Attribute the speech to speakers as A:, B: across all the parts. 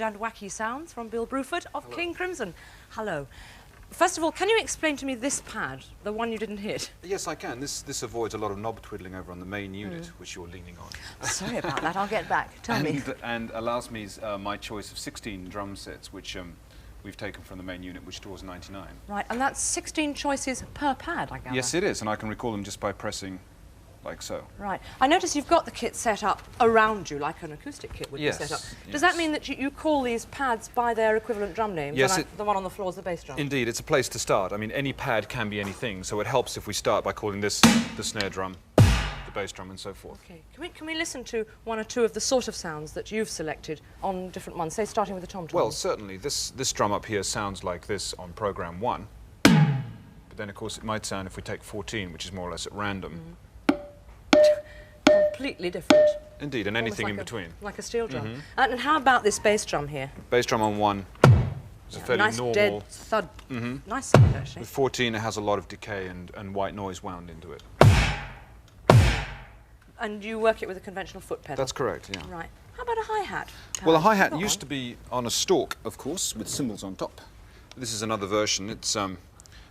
A: and wacky sounds from Bill Bruford of King Crimson. Hello. First of all, can you explain to me this pad, the one you didn't hit?
B: Yes, I can. This avoids a lot of knob twiddling over on the main unit, which you're leaning on.
A: Sorry about that, I'll get back. Tell me.
B: And allows me my choice of 16 drum sets, which we've taken from the main unit, which draws 99.
A: Right, and that's 16 choices per pad, I gather?
B: Yes, it is, and I can recall them just by pressing like so.
A: Right. I notice you've got the kit set up around you, like an acoustic kit would be set up. Does that mean that you call these pads by their equivalent drum names?
B: Yes.
A: The one on the floor is the bass drum?
B: Indeed, it's a place to start. I mean, any pad can be anything, so it helps if we start by calling this the snare drum, the bass drum, and so forth.
A: Okay. Can we listen to one or two of the sort of sounds that you've selected on different ones, say starting with the tom-tom?
B: Well, certainly. This drum up here sounds like this on program 1. But then, of course, it might sound, if we take 14, which is more or less at random,
A: completely different.
B: Indeed, and anything in between.
A: Like a steel drum. And how about this bass drum here?
B: Bass drum on 1 is a fairly
A: nice
B: normal...
A: dead thud. Nice sound, actually.
B: With 14, it has a lot of decay and white noise wound into it.
A: And you work it with a conventional foot pedal?
B: That's correct, yeah.
A: Right. How about a hi-hat?
B: Well, a hi-hat used to be on a stalk, of course, with cymbals on top. This is another version. It's a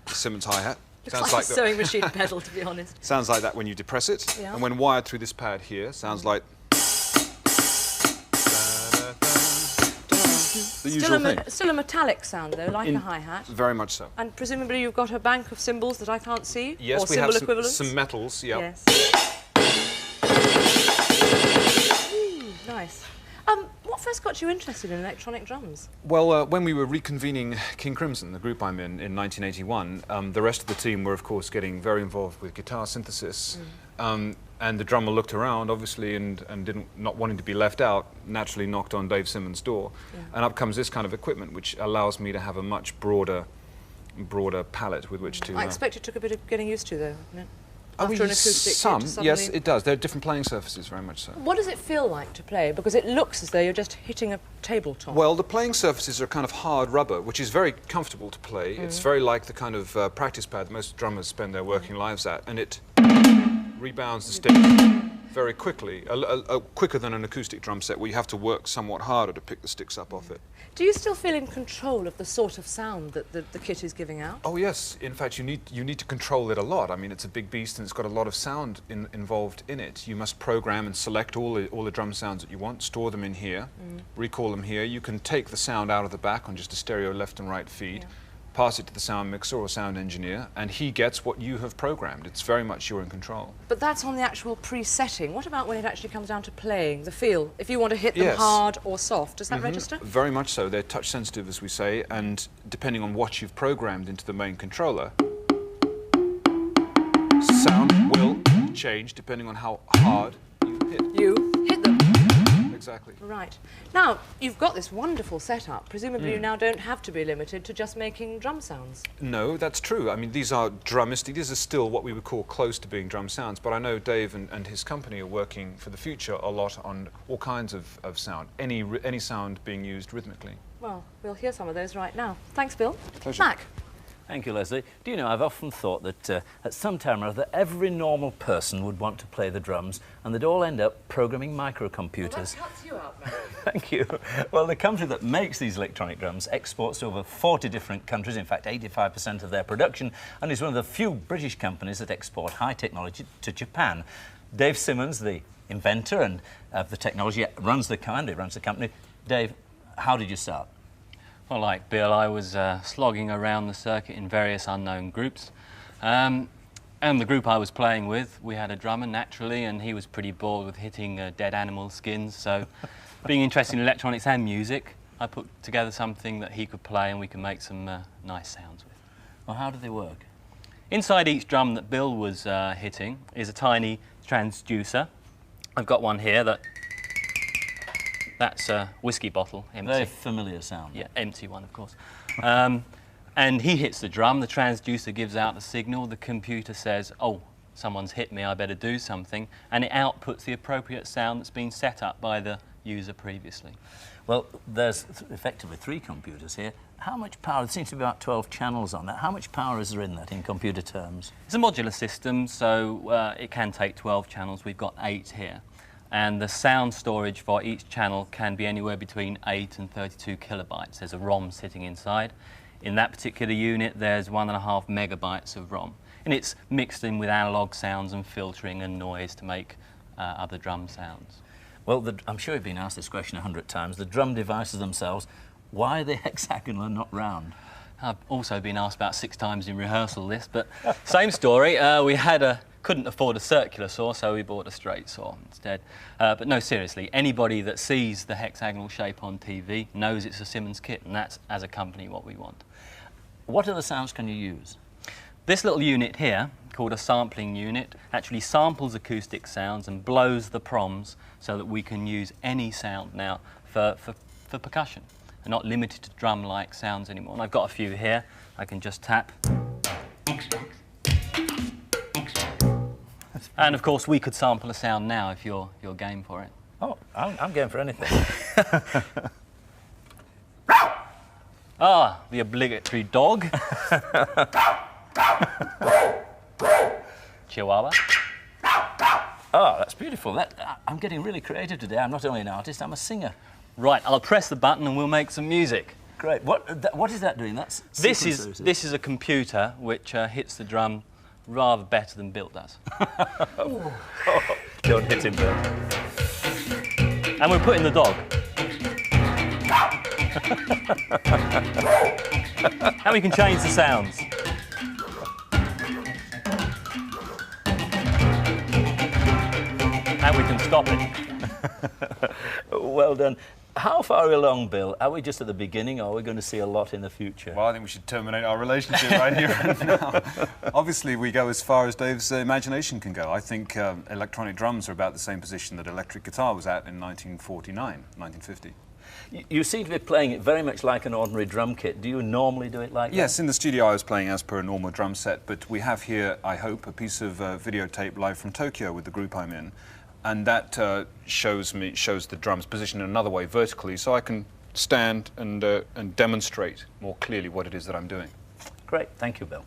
B: Simmons hi-hat.
A: Looks like a sewing machine pedal, to be honest.
B: Sounds like that when you depress it.
A: Yeah.
B: And when wired through this pad here, sounds like... the usual thing.
A: Still a metallic sound, though, like a hi-hat.
B: Very much so.
A: And presumably you've got a bank of cymbals that I can't see?
B: Yes,
A: or
B: we have
A: equivalents?
B: some metals, yeah.
A: Yes. Nice. What first got you interested in electronic drums?
B: Well, when we were reconvening King Crimson, the group I'm in 1981, the rest of the team were, of course, getting very involved with guitar synthesis. And the drummer looked around, obviously, and not wanting to be left out, naturally knocked on Dave Simmons' door. Yeah. And up comes this kind of equipment, which allows me to have a much broader palette with which to...
A: I expect it took a bit of getting used to, though, didn't it?
B: After an acoustic yes, it does. There are different playing surfaces, very much so.
A: What does it feel like to play? Because it looks as though you're just hitting a tabletop.
B: Well, the playing surfaces are kind of hard rubber, which is very comfortable to play. It's very like the kind of practice pad that most drummers spend their working lives at, and it rebounds the stick very quickly, quicker than an acoustic drum set where you have to work somewhat harder to pick the sticks up off it.
A: Do you still feel in control of the sort of sound that the kit is giving out?
B: Oh yes, in fact you need to control it a lot. I mean, it's a big beast and it's got a lot of sound involved in it. You must program and select all the drum sounds that you want, store them in here, recall them here. You can take the sound out of the back on just a stereo left and right feed, pass it to the sound mixer or sound engineer, and he gets what you have programmed. It's very much you're in control.
A: But that's on the actual pre-setting. What about when it actually comes down to playing, the feel? If you want to hit them hard or soft, does that register?
B: Very much so. They're touch sensitive, as we say, and depending on what you've programmed into the main controller, sound will change depending on how hard you hit.
A: You hit them.
B: Exactly.
A: Right. Now, you've got this wonderful setup. Presumably you now don't have to be limited to just making drum sounds.
B: No, that's true. I mean, these are drumistic. These are still what we would call close to being drum sounds, but I know Dave and his company are working for the future a lot on all kinds of sound, any sound being used rhythmically.
A: Well, we'll hear some of those right now. Thanks, Bill.
B: Pleasure.
A: Mac.
C: Thank you, Leslie. Do you know, I've often thought that at some time or other, every normal person would want to play the drums, and they'd all end up programming microcomputers.
A: Well, that cuts you out, Mac.
C: Thank you. Well, the company that makes these electronic drums exports to over 40 different countries, in fact 85% of their production, and is one of the few British companies that export high technology to Japan. Dave Simmons, the inventor and of the technology, runs the company. Dave, how did you start?
D: Well, like Bill, I was slogging around the circuit in various unknown groups. And the group I was playing with, we had a drummer, naturally, and he was pretty bored with hitting dead animal skins. So, being interested in electronics and music, I put together something that he could play and we can make some nice sounds with.
C: Well, how do they work?
D: Inside each drum that Bill was hitting is a tiny transducer. I've got one here that's a whiskey bottle, empty.
C: Very familiar sound.
D: Yeah, empty one, of course. And he hits the drum, the transducer gives out the signal, the computer says, oh, someone's hit me, I better do something, and it outputs the appropriate sound that's been set up by the user previously.
C: Well, there's effectively 3 computers here. How much power? There seems to be about 12 channels on that. How much power is there in that in computer terms?
D: It's a modular system, so it can take 12 channels. We've got 8 here. and the sound storage for each channel can be anywhere between 8 and 32 kilobytes. There's a ROM sitting inside. In that particular unit, there's 1.5 megabytes of ROM, and it's mixed in with analog sounds and filtering and noise to make other drum sounds.
C: Well, I'm sure you've been asked this question 100 times. The drum devices themselves, why are they hexagonal and not round?
D: I've also been asked about 6 times in rehearsal this, but same story. We couldn't afford a circular saw, so we bought a straight saw instead. But no, seriously, anybody that sees the hexagonal shape on TV knows it's a Simmons kit, and that's, as a company, what we want.
C: What other sounds can you use?
D: This little unit here, called a sampling unit, actually samples acoustic sounds and blows the proms so that we can use any sound now for percussion. They're not limited to drum-like sounds anymore. And I've got a few here. I can just tap. And of course, we could sample a sound now if you're game for it.
C: Oh, I'm game for anything.
D: Ah, the obligatory dog. Chihuahua.
C: Oh, that's beautiful. I'm getting really creative today. I'm not only an artist, I'm a singer.
D: Right, I'll press the button and we'll make some music.
C: Great. What is that doing? That's
D: this is a computer which hits the drum rather better than Bill does.
C: Oh, don't hit him, Bill.
D: And we're putting the dog. And we can change the sounds. And we can stop it.
C: Well done. How far are we along, Bill? Are we just at the beginning, or are we going to see a lot in the future?
B: Well, I think we should terminate our relationship right here and now. Obviously, we go as far as Dave's imagination can go. I think electronic drums are about the same position that electric guitar was at in 1949, 1950.
C: You seem to be playing it very much like an ordinary drum kit. Do you normally do it like that?
B: Yes, in the studio I was playing as per a normal drum set, but we have here, I hope, a piece of videotape live from Tokyo with the group I'm in. And that shows the drums positioned in another way, vertically, so I can stand and demonstrate more clearly what it is that I'm doing.
C: Great, thank you, Bill.